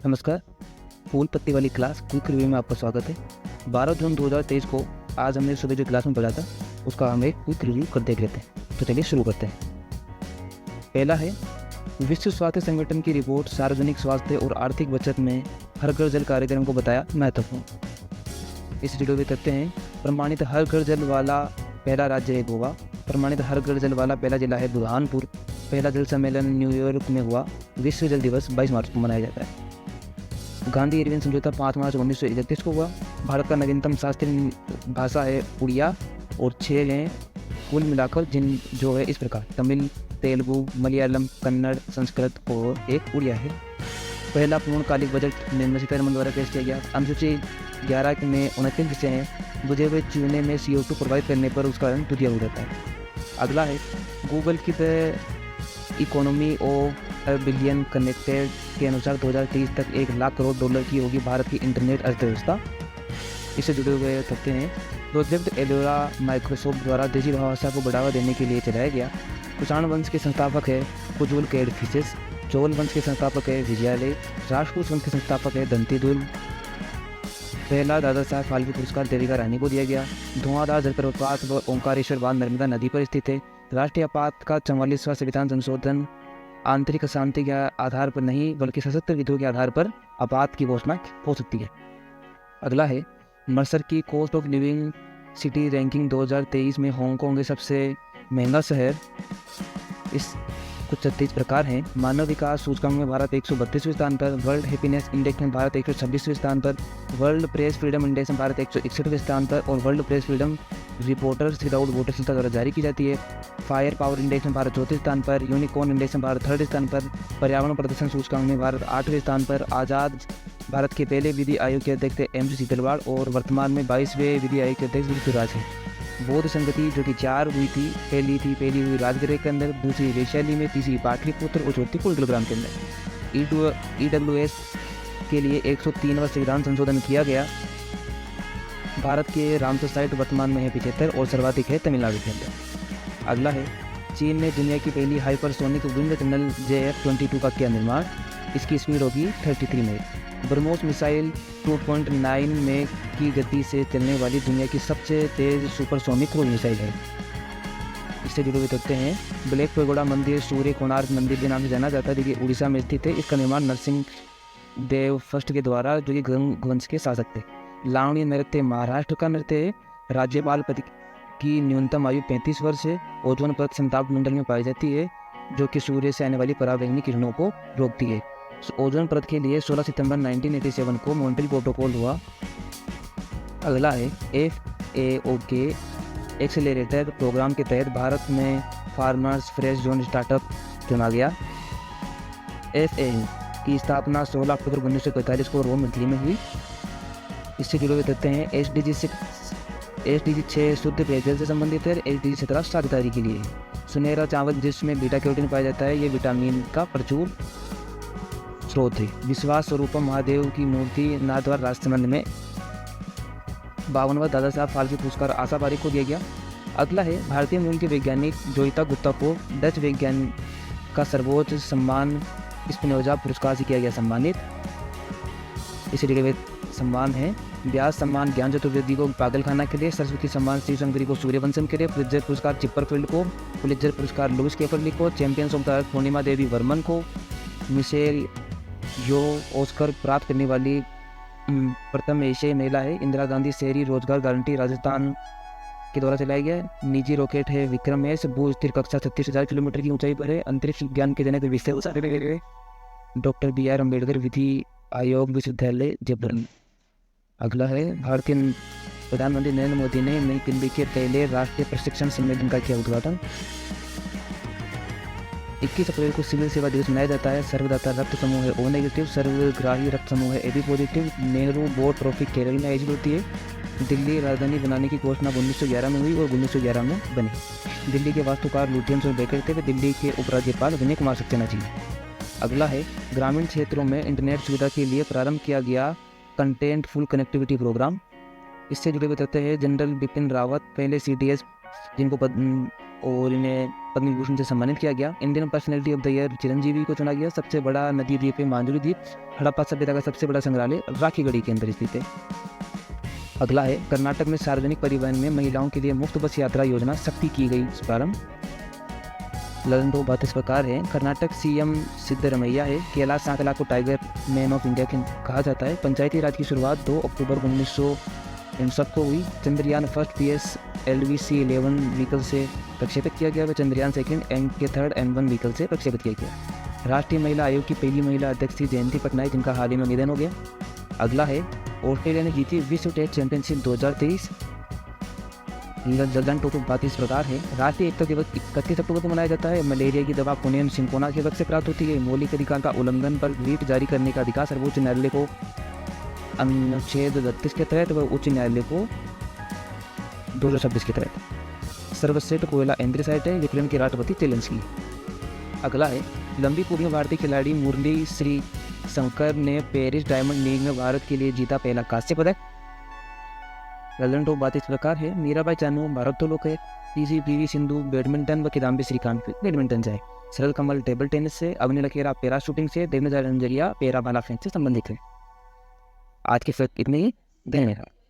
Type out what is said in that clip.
नमस्कार। फूल पत्ती वाली क्लास क्विक रिव्यू में आपका स्वागत है। 12 जून 2023 को आज हमने सुबह जो क्लास में पढ़ा था उसका हम एक क्विक रिव्यू कर देख लेते हैं। तो चलिए शुरू करते हैं। पहला है विश्व स्वास्थ्य संगठन की रिपोर्ट, सार्वजनिक स्वास्थ्य और आर्थिक बचत में हर घर जल कार्यक्रम को बताया महत्वपूर्ण। इस वीडियो में करते हैं प्रमाणित हर घर जल वाला पहला राज्य है गोवा, प्रमाणित हर घर जल वाला पहला जिला है बुरहानपुर, पहला जल सम्मेलन न्यूयॉर्क में हुआ, विश्व जल दिवस 22 मार्च को मनाया जाता है। गांधी इरविन समझौता 5 मार्च 1931 को हुआ। भारत का नवीनतम शास्त्रीय भाषा है उड़िया और 6 हैं कुल मिलाकर, जो है इस प्रकार: तमिल, तेलुगु, मलयालम, कन्नड़, संस्कृत और एक उड़िया है। पहला पूर्णकालिक बजट निर्मला सीतारमण द्वारा पेश किया गया। अनुसूची 11 में 29 विषय हैं। बुझे हुए चूने में CO2 प्रभावित करने पर उसका रंग दुधिया हो जाता है। अगला है गूगल की economy of a billion connected के अनुसार 2030 तक $1 लाख करोड़ की होगी भारत की इंटरनेट अर्थव्यवस्था। इससे जुड़े हुए तथ्य हैं। प्रोजेक्ट एलोरा माइक्रोसॉफ्ट द्वारा देसी भाषा को बढ़ावा देने के लिए चलाया गया। कुषाण वंश के संस्थापक है कुजुल कैडफिसेस। चोल वंश के संस्थापक है विजयालय। राजपूत वंश के संस्थापक है दंतीदुर्ग। पहला दादा साहब फाल्के पुरस्कार देविका रानी को दिया गया। धुआंधार जलप्रपात व ओंकारेश्वर बांध नर्मदा नदी पर स्थित है। राष्ट्रीय आपात का 44वां संविधान संशोधन आंतरिक शांति के आधार पर नहीं बल्कि सशस्त्र विधियों के आधार पर आपात की घोषणा हो सकती है। अगला है मर्सर की cost of living city ranking 2023 में हांगकांग के सबसे महंगा शहर इस कुछ 36 प्रकार हैं। मानव विकास सूचकांक में भारत 132वें स्थान पर, वर्ल्ड हैप्पीनेस इंडेक्स में भारत 126वें स्थान पर, वर्ल्ड प्रेस फ्रीडम इंडेक्स में भारत 161वें स्थान पर और world press freedom reporters without border संस्था द्वारा जारी की जाती है। फायर पावर इंडेक्स में भारत 34 स्थान पर, यूनिकॉर्न इंडेक्स में भारत 3rd स्थान पर, पर्यावरण प्रदर्शन सूचकांक में भारत 8वें स्थान पर। आज़ाद भारत के पहले विधि आयोग के अध्यक्ष थे MC सीतलवाड़ और वर्तमान में 22वें विधि आयोग के अध्यक्ष ऋतुराज हैं। बौद्ध संगति जो कि 4 हुई थी, पहली हुई राजगृह के अंदर, दूसरी वैशाली में, तीसरी पाटलिपुत्र और चौथी कुलग्राम के अंदर। EWS के लिए 103वां संविधान संशोधन किया गया। भारत के रामसर साइट वर्तमान में है 75 और सर्वाधिक है तमिलनाडु के अंदर। अगला है चीन ने दुनिया की पहली हाइपरसोनिक विंड टनल JF-22 का किया निर्माण। इसकी स्पीड होगी 33 मील। ब्रह्मोस मिसाइल 2.9 में की गति से चलने वाली दुनिया की सबसे तेज सुपरसोनिक क्रूज मिसाइल है। इससे जुड़े हुए तथ्य हैं। ब्लैक पैगोडा मंदिर सूर्य कोणार्क मंदिर के नाम से जाना जाता है, जो कि उड़ीसा में स्थित है। इसका निर्माण नरसिंह देव फर्स्ट के द्वारा, जो कि गंग वंश के शासक थे। लावणी नृत्य महाराष्ट्र का नृत्य है। राज्यपाल पद की न्यूनतम आयु 35 वर्ष है। ओजोन परत समताप मंडल में पाई जाती है, जो कि सूर्य से आने वाली पराबैंगनी किरणों को रोकती है। ओजोन परत के लिए 16 सितंबर 1987 को मॉन्ट्रियल प्रोटोकॉल हुआ। अगला है FAO के एक्सेलरेटर प्रोग्राम के तहत भारत में फार्मर्स फ्रेश जोन स्टार्टअप चुना गया। FAO की स्थापना 16 अक्टूबर 1945 को रोम इटली में हुई। इससे जुड़े हुए तथ्य हैं। SDG 6 शुद्ध पेयजल से संबंधित है। SDG 17 साझेदारी के लिए है। सुनहरा चावल जिसमें बीटा कैरोटीन पाया जाता है, ये विटामिन का प्रचुर स्रोत है। विश्वास स्वरूपम महादेव की मूर्ति नाथद्वार राजसमंद में। 52वां दादा साहब फाल्के पुरस्कार आशा पारिक को दिया गया। अगला है भारतीय मूल के वैज्ञानिक जोइता गुप्ता को डच वैज्ञानिक का सर्वोच्च सम्मान स्पिनोजा पुरस्कार से किया गया सम्मानित। इसे जुड़े हुए सम्मान है। व्यास सम्मान ज्ञान चतुर्वेदी को पागलखाना के लिए, सरस्वती सम्मान श्री शंकरी को सूर्यवंशम के लिए, पुलित्जर पुरस्कार चिपरफील्ड को, पुलित्जर पुरस्कार लुइस कैफरली को, चैंपियंस ऑफ द अर्थ पूर्णिमा देवी वर्मन को, मिशेल जो ऑस्कर प्राप्त करने वाली प्रथम एशियाई महिला है। इंदिरा गांधी शहरी रोजगार गारंटी राजस्थान के द्वारा चलाया गया। निजी रॉकेट है विक्रम एस, भू स्थिर कक्षा 36,000 किलोमीटर की ऊंचाई पर है। अंतरिक्ष विज्ञान के जनक विषय उसारे डॉक्टर BR अम्बेडकर विधि आयोग विश्वविद्यालय जयपुर। अगला है भारतीय प्रधानमंत्री नरेंद्र मोदी ने नई दिल्ली के पहले राष्ट्रीय प्रशिक्षण सम्मेलन का किया उद्घाटन। 21 अप्रैल को सिविल सेवा दिवस मनाया जाता है। सर्वदाता रक्त समूह है O नेगेटिव, सर्वग्राही रक्त समूह है AB positive. Nehru board trophy Kerala में आयोजित होती है। दिल्ली राजधानी बनाने की घोषणा 1911 में हुई और 1911 में बनी। दिल्ली के वास्तुकार लुटियंस और बेकर थे। वे दिल्ली के उपराज्यपाल विनय कुमार सक्सेना जी। अगला है ग्रामीण क्षेत्रों में इंटरनेट सुविधा के लिए प्रारंभ किया गया कंटेंट फुल कनेक्टिविटी प्रोग्राम। इससे जुड़े हुए तथ्य है। जनरल बिपिन रावत पहले CDS जिनको और इन्हें पद्म विभूषण से सम्मानित किया गया। Indian personality of the year Chiranjeevi को चुना गया। सबसे बड़ा नदी द्वीप है मांजुरी द्वीप। हड़प्पा सभ्यता का सबसे बड़ा संग्रहालय राखीगढ़ी के अंदर स्थित है। अगला है कर्नाटक में सार्वजनिक परिवहन में महिलाओं के लिए मुफ्त बस यात्रा योजना शक्ति की गई प्रारंभ। ललन दो बात इस प्रकार है। कर्नाटक सीएम सिद्धरमैया है। कैलाश सांकला को टाइगर मैन ऑफ इंडिया कहा जाता है। पंचायती राज की शुरुआत 2 अक्टूबर 1959 को हुई। चंद्रयान फर्स्ट PSLV-C11 व्हीकल से प्रक्षेपित किया गया व Chandrayaan second MK3 M1 vehicle से प्रक्षेपित किया गया। राष्ट्रीय महिला आयोग की पहली महिला अध्यक्ष थी जयंती पटनायक, जिनका हाल ही में निधन हो गया। अगला है ऑस्ट्रेलिया ने जीती विश्व टेस्ट चैंपियनशिप 2023। जर्दन टोटो बात इस प्रकार है। राष्ट्रीय एकता दिवस 31 अक्टूबर को मनाया जाता है। मलेरिया की दवा पुणे सिंकोना के वक्त से प्राप्त होती है। मौलिक अधिकार का उल्लंघन पर रीट जारी करने का अधिकार सर्वोच्च न्यायालय को अनुच्छेद 32 के तहत व उच्च न्यायालय को 2026 के तहत। सर्वश्रेष्ठ कोयला एंड्रीसाइट है। यूक्रेन के राष्ट्रपति जेलेंस्की। अगला है लंबी कूद में भारतीय खिलाड़ी मुरली श्री शंकर ने पेरिस डायमंड लीग में भारत के लिए जीता पहला कांस्य पदक। ललन टॉप बात इस प्रकार है। मीराबाई चानू भारोत्तोलक है। PV सिंधु बैडमिंटन व किदाम्बी श्रीकांत बैडमिंटन से है। सरल कमल टेबल टेनिस से, अग्नि लखेरा पैरा शूटिंग से, देवेंद्र रंजरिया पैरा भाला फेंक से संबंधित है। आज के फैक्ट इतने ही। धन्यवाद।